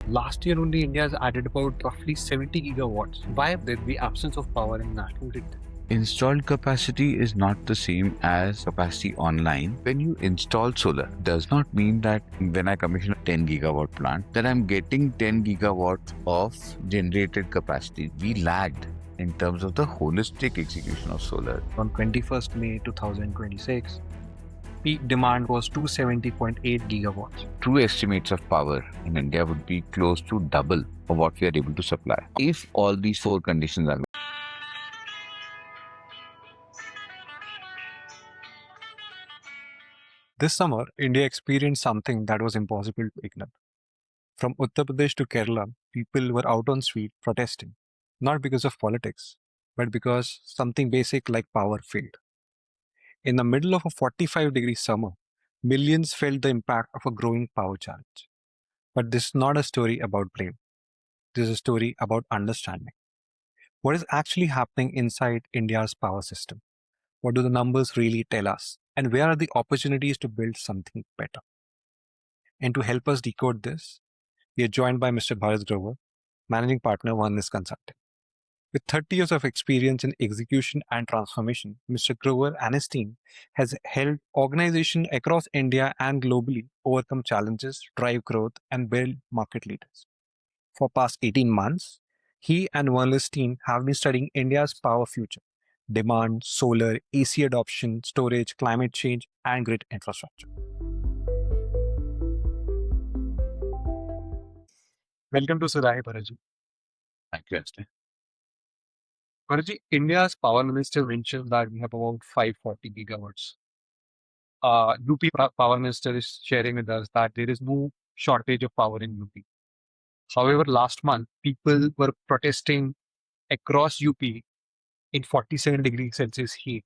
Last year only, India has added about roughly 70 gigawatts. Why there the absence of power in national grid? Installed capacity is not the same as capacity online. When you install solar, does not mean that when I commission a 10 gigawatt plant, that I'm getting 10 gigawatts of generated capacity. We lagged in terms of the holistic execution of solar. On 21st May 2026, peak demand was 270.8 gigawatts. True estimates of power in India would be close to double of what we are able to supply. If all these four conditions are This summer, India experienced something that was impossible to ignore. From Uttar Pradesh to Kerala, people were out on street protesting, not because of politics, but because something basic like power failed. In the middle of a 45-degree summer, millions felt the impact of a growing power challenge. But this is not a story about blame. This is a story about understanding. What is actually happening inside India's power system? What do the numbers really tell us? And where are the opportunities to build something better? And to help us decode this, we are joined by Mr. Bharat Grover, Managing Partner, Vernalis Consulting. With 30 years of experience in execution and transformation, Mr. Grover and his team has helped organizations across India and globally overcome challenges, drive growth, and build market leaders. For past 18 months, he and Vernalis team have been studying India's power future, demand, solar, AC adoption, storage, climate change, and grid infrastructure. Welcome to Suraahi, Bharatji. Thank you, Anjney. Bharatji, India's power minister mentioned that we have about 540 gigawatts. UP power minister is sharing with us that there is no shortage of power in UP. However, last month, people were protesting across UP in 47 degrees Celsius heat,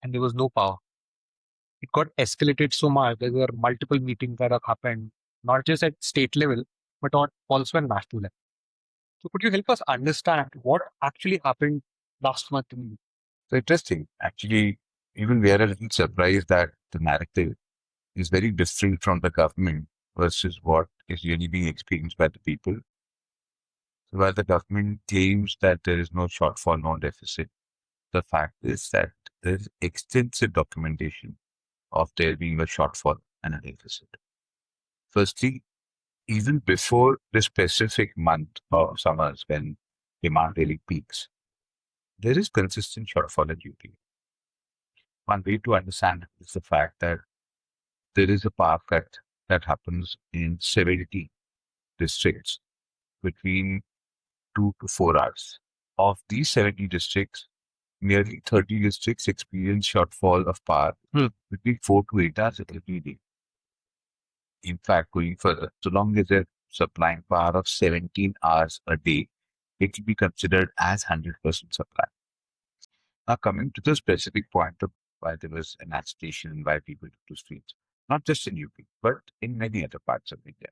and there was no power. It got escalated so much. There were multiple meetings that have happened, not just at state level, but also at national level. So could you help us understand what actually happened last month in UP? So interesting. Actually, even we are a little surprised that the narrative is very different from the government versus what is really being experienced by the people. So while the government claims that there is no shortfall, no deficit, the fact is that there is extensive documentation of there being a shortfall and a deficit. Firstly, even before the specific month of summers when demand really peaks, there is consistent shortfall at UP. One way to understand it is the fact that there is a power cut that happens in 70 districts between 2 to 4 hours. Of these 70 districts, nearly 30 districts experience shortfall of power between 4 to 8 hours every day. In fact, going further, so long as they're supplying power of 17 hours a day, it will be considered as 100% supply. Now, coming to the specific point of why there was an agitation and why people took to streets, not just in UP, but in many other parts of India,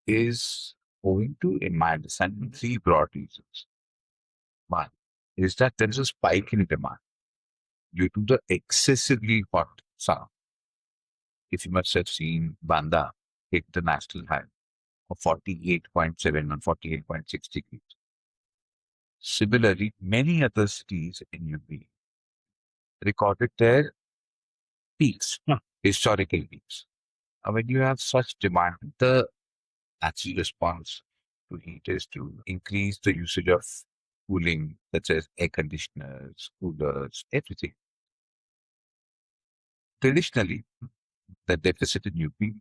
is owing to, in my understanding, three broad reasons. One is that there is a spike in demand due to the excessively hot summer. If you must have seen Banda hit the national high of 48.7 and 48.6 degrees. Similarly, many other cities in UP recorded their peaks, historical peaks. When you have such demand, the natural response to heat is to increase the usage of cooling, such as air conditioners, coolers, everything. Traditionally, the deficit in UP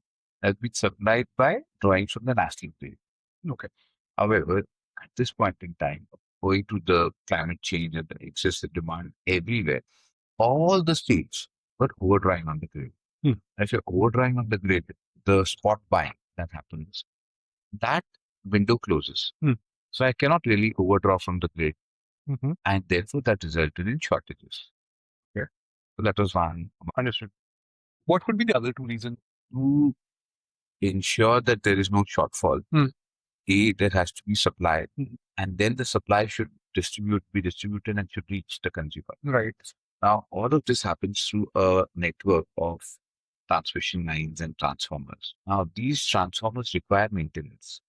has been supplied by drawing from the national grid. Okay. However, at this point in time, owing to the climate change and the excessive demand everywhere, all the states were overdrawing on the grid. If you're overdrawing on the grid, the spot buying that happens, that window closes. So I cannot really overdraw from the grid, and therefore that resulted in shortages. Yeah. So that was one. Understood. What would be the other two reasons? To ensure that there is no shortfall, there has to be supply, and then the supply should be distributed and should reach the consumer. Right. Now, all of this happens through a network of transmission lines and transformers. Now, these transformers require maintenance.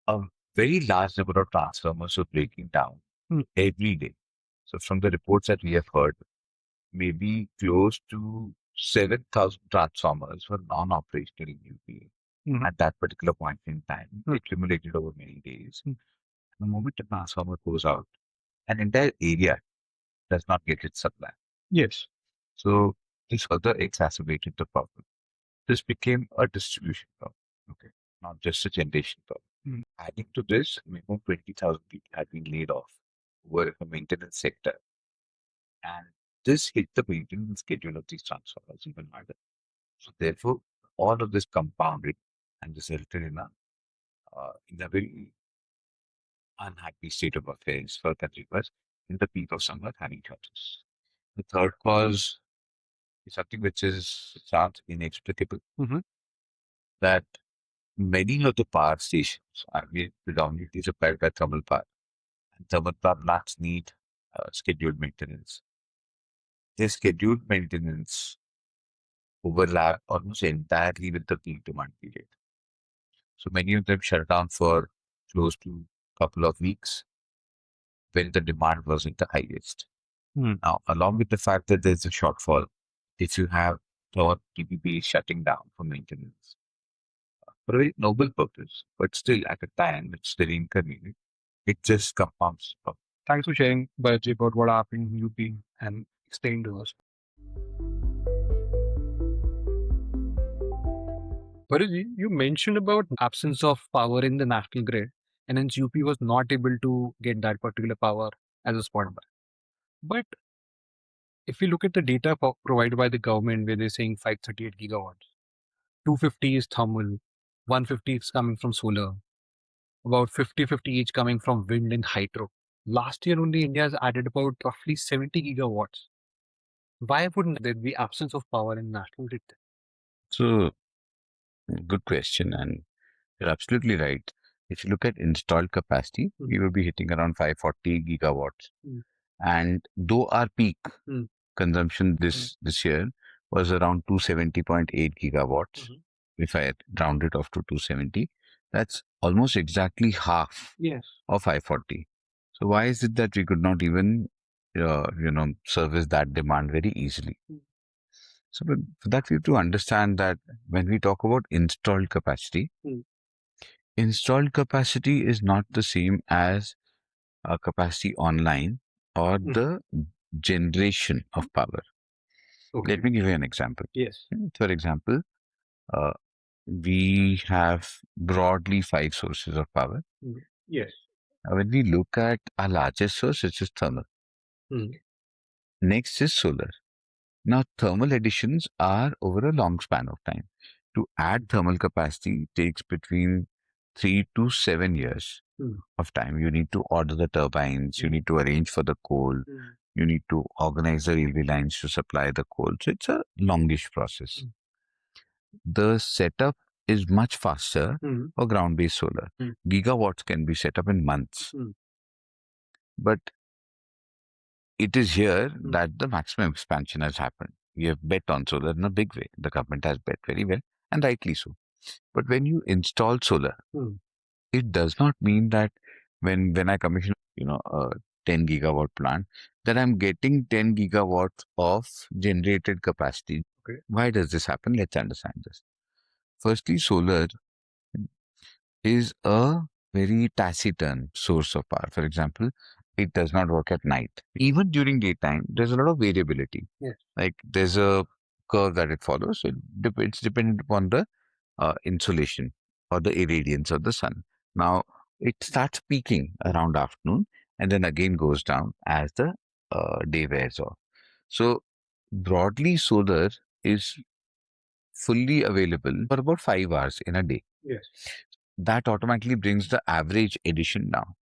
A very large number of transformers are breaking down every day. So, from the reports that we have heard, maybe close to 7,000 transformers were non-operational in UP at that particular point in time. It accumulated over many days. The moment the transformer goes out, an entire area does not get its supply. Yes. So this further exacerbated the problem. This became a distribution problem, okay, not just a generation problem. Adding to this, minimum 20,000 people had been laid off who were in the maintenance sector. And this hit the maintenance schedule of these transformers even harder. So therefore, all of this compounded and resulted in a very unhappy state of affairs for consumers in the peak of summer having shortages. The third cause is something which is sounds inexplicable. That many of the power stations are predominantly supplied by thermal power, and thermal power plants need scheduled maintenance. This scheduled maintenance overlap almost entirely with the peak demand period. So many of them shut down for close to a couple of weeks when the demand wasn't the highest. Now, along with the fact that there's a shortfall, if you have thought TPP shutting down for maintenance for a very noble purpose, but still at a time it's very inconvenient, it just compounds. Thanks for sharing, Bharatji, about what happened in UP and explaining to us. Bharatji, you mentioned about absence of power in the national grid, and hence UP was not able to get that particular power as a spot buy. But if you look at the data provided by the government, where they're saying 538 gigawatts, 250 is thermal, 150 is coming from solar, about 50-50 each coming from wind and hydro. Last year only India has added about roughly 70 gigawatts. Why wouldn't there be absence of power in national grid? So, good question, and you're absolutely right. If you look at installed capacity, we will be hitting around 540 gigawatts. And though our peak consumption this year was around 270.8 gigawatts, if I round it off to 270, that's almost exactly half of 540. So why is it that we could not even, service that demand very easily? So but for that, we have to understand that when we talk about installed capacity is not the same as capacity online or the generation of power. Okay. Let me give you an example. Yes. For example, uh, we have broadly 5 sources of power. Yes. When we look at our largest source, which is thermal. Next is solar. Now, thermal additions are over a long span of time. To add thermal capacity takes between 3 to 7 years of time. You need to order the turbines, you need to arrange for the coal, you need to organize the railway lines to supply the coal. So it's a longish process. The setup is much faster for ground-based solar. Gigawatts can be set up in months. But it is here that the maximum expansion has happened. We have bet on solar in a big way. The government has bet very well, and rightly so. But when you install solar, it does not mean that when I commission, a 10 gigawatt plant, that I'm getting 10 gigawatts of generated capacity. Okay. Why does this happen? Let's understand this. Firstly, solar is a very taciturn source of power. For example, it does not work at night. Even during daytime, there's a lot of variability. Yes. Like there's a curve that it follows. It's dependent upon the insolation or the irradiance of the sun. Now, it starts peaking around afternoon and then again goes down as the day wears off. So, broadly, solar is fully available for about 5 hours in a day. Yes. That automatically brings the average addition down.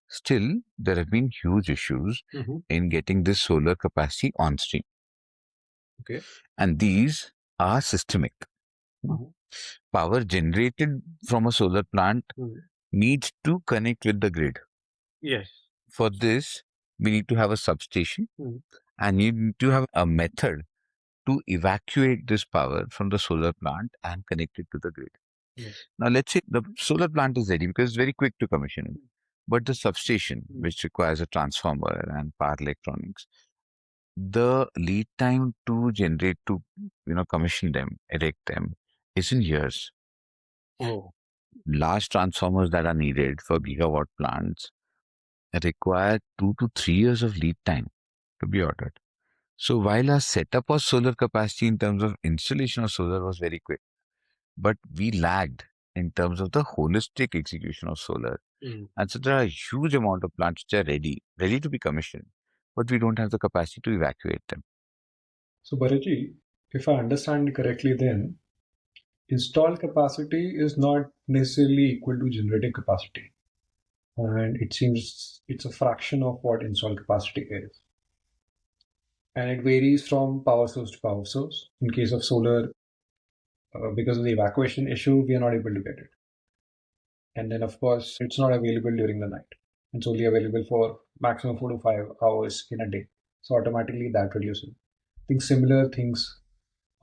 Still, there have been huge issues in getting this solar capacity on stream. Okay. And these are systemic. Power generated from a solar plant needs to connect with the grid. Yes. For this, we need to have a substation and you need to have a method to evacuate this power from the solar plant and connect it to the grid. Yes. Now, let's say the solar plant is ready because it's very quick to commission. But the substation, which requires a transformer and power electronics, the lead time to generate to commission them, erect them, is in years. Oh. Large transformers that are needed for gigawatt plants require 2 to 3 years of lead time to be ordered. So while our setup of solar capacity in terms of installation of solar was very quick, but we lagged in terms of the holistic execution of solar. And so there are a huge amount of plants which are ready to be commissioned, but we don't have the capacity to evacuate them. So, Bharatji, if I understand correctly, then installed capacity is not necessarily equal to generating capacity. And it seems it's a fraction of what installed capacity is. And it varies from power source to power source. In case of solar, because of the evacuation issue, we are not able to get it. And then, of course, it's not available during the night. It's only available for maximum 4 to 5 hours in a day. So automatically that reduces. I think similar things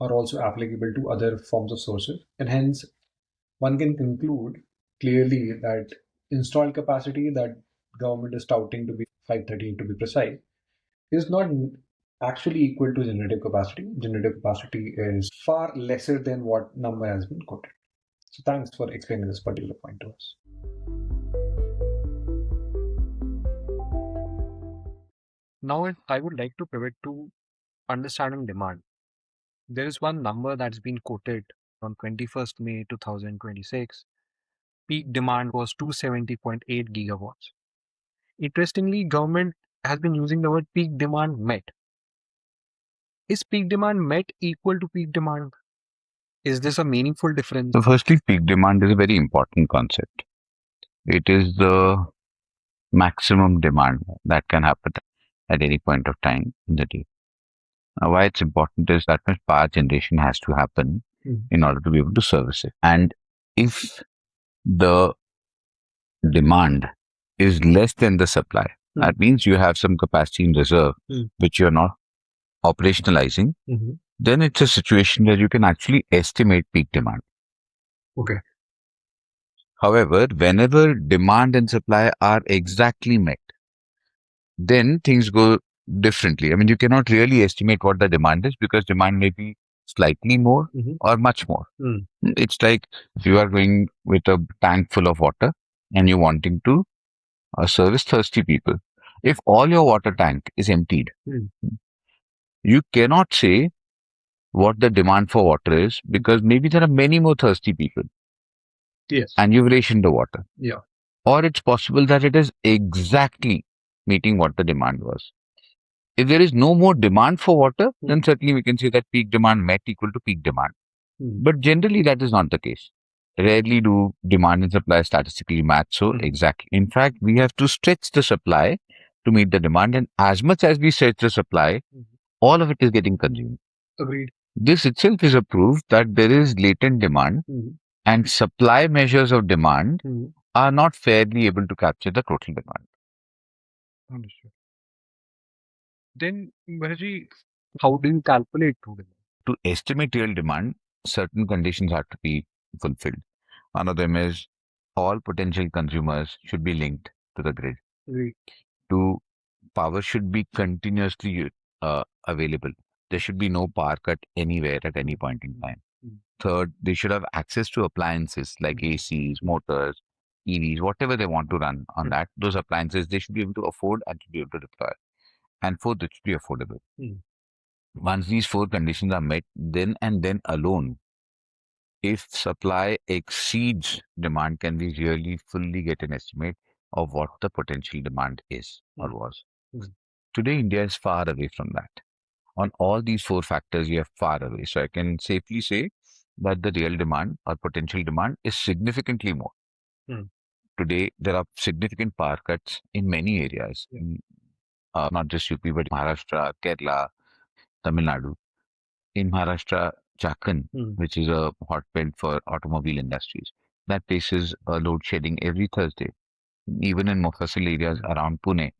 are also applicable to other forms of sources. And hence, one can conclude clearly that installed capacity that government is touting to be 538 to be precise is not actually equal to generative capacity. Generative capacity is far lesser than what number has been quoted. So thanks for explaining this particular point to us. Now, I would like to pivot to understanding demand. There is one number that's been quoted on 21st May 2026. Peak demand was 270.8 gigawatts. Interestingly, government has been using the word peak demand met. Is peak demand met equal to peak demand? Is this a meaningful difference? So, firstly, peak demand is a very important concept. It is the maximum demand that can happen at any point of time in the day. Now, why it's important is that much power generation has to happen in order to be able to service it. And if the demand is less than the supply, that means you have some capacity in reserve which you're not operationalizing, then it's a situation where you can actually estimate peak demand. Okay. However, whenever demand and supply are exactly met, then things go differently. I mean, you cannot really estimate what the demand is because demand may be slightly more or much more. It's like if you are going with a tank full of water and you're wanting to service thirsty people. If all your water tank is emptied, you cannot say what the demand for water is because maybe there are many more thirsty people. Yes. And you've rationed the water. Yeah. Or it's possible that it is exactly meeting what the demand was. If there is no more demand for water, then certainly we can say that peak demand met equal to peak demand. But generally, that is not the case. Rarely do demand and supply statistically match so exactly. In fact, we have to stretch the supply to meet the demand, and as much as we stretch the supply, all of it is getting consumed. Agreed. This itself is a proof that there is latent demand, and supply measures of demand are not fairly able to capture the total demand. Understood. Then, Bharatji, how do you calculate true demand? To estimate real demand, certain conditions have to be fulfilled. One of them is all potential consumers should be linked to the grid. Agreed. Two, power should be continuously available. There should be no power cut anywhere at any point in time. Third, they should have access to appliances like ACs, motors, EVs, whatever they want to run on that. Those appliances they should be able to afford and should be able to deploy. And fourth, it should be affordable. Once these four conditions are met, then and then alone, if supply exceeds demand, can we really fully get an estimate of what the potential demand is or was. Today, India is far away from that. On all these four factors, we are far away. So I can safely say that the real demand or potential demand is significantly more. Today, there are significant power cuts in many areas, not just UP, but Maharashtra, Kerala, Tamil Nadu. In Maharashtra, Chakan, which is a hotbed for automobile industries, that faces a load shedding every Thursday. Even in Mofussil areas around Pune,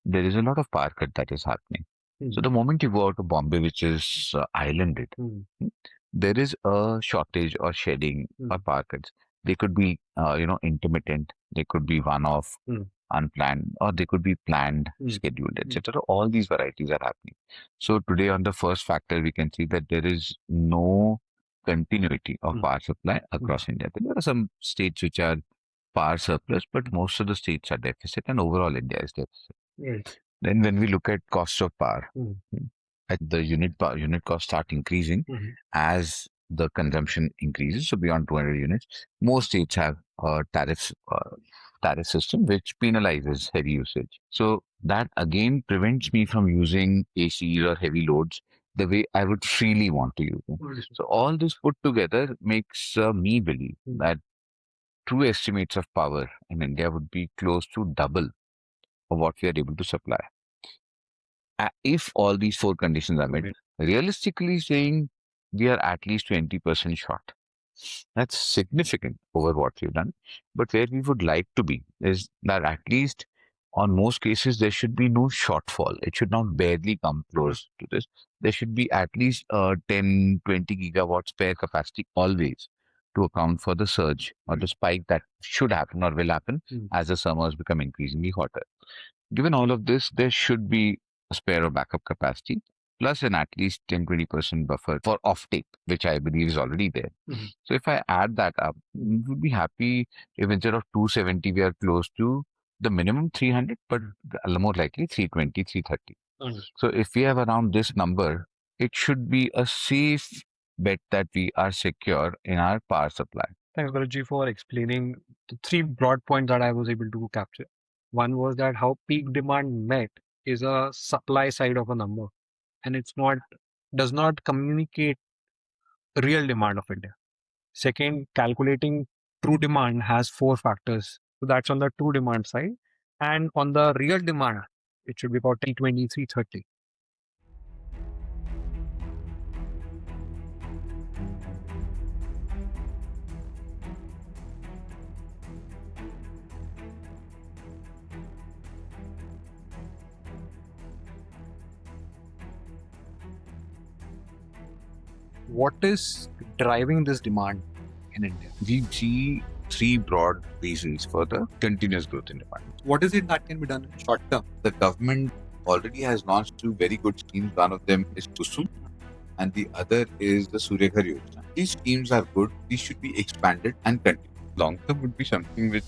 there is a lot of power cut that is happening. So the moment you go out to Bombay, which is islanded, there is a shortage or shedding or power cuts. They could be, intermittent. They could be one-off, unplanned, or they could be planned, scheduled, etc. All these varieties are happening. So today, on the first factor, we can see that there is no continuity of power supply across India. There are some states which are power surplus, but most of the states are deficit, and overall India is deficit. Then, when we look at cost of power, at the unit cost start increasing as the consumption increases. So beyond 200 units, most states have a tariff system which penalizes heavy usage. So that again prevents me from using AC or heavy loads the way I would freely want to use them. So all this put together makes me believe that true estimates of power in India would be close to double of what we are able to supply. If all these four conditions are met, realistically saying, we are at least 20% short. That's significant over what we've done. But where we would like to be is that at least on most cases, there should be no shortfall. It should not barely come close to this. There should be at least 10, 20 gigawatt spare capacity always to account for the surge or the spike that should happen or will happen as the summers become increasingly hotter. Given all of this, there should be a spare or backup capacity, plus an at least 10-20% buffer for offtake, which I believe is already there. So if I add that up, we would be happy if instead of 270, we are close to the minimum 300, but more likely 320, 330. So if we have around this number, it should be a safe bet that we are secure in our power supply. Thanks, Bharatji, for explaining the three broad points that I was able to capture. One was that how peak demand met is a supply side of a number, and does not communicate real demand of India. Second, calculating true demand has four factors. So that's on the true demand side. And on the real demand, it should be about 320, 330. What is driving this demand in India? We see three broad reasons for the continuous growth in demand. What is it that can be done in short term? The government already has launched two very good schemes. One of them is Kusum, and the other is the Surya Ghar Yojana. These schemes are good. These should be expanded and continued. Long term would be something which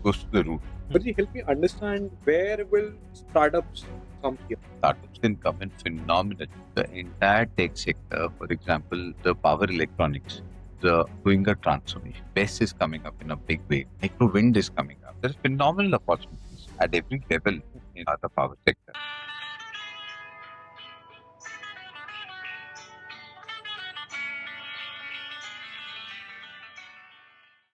goes to the root. But help me understand, where will startups come here? Startups can come in phenomenally. The entire tech sector, for example, the power electronics, doing a transformation. BESS is coming up in a big way. Micro wind is coming up. There's phenomenal opportunities at every level in the power sector.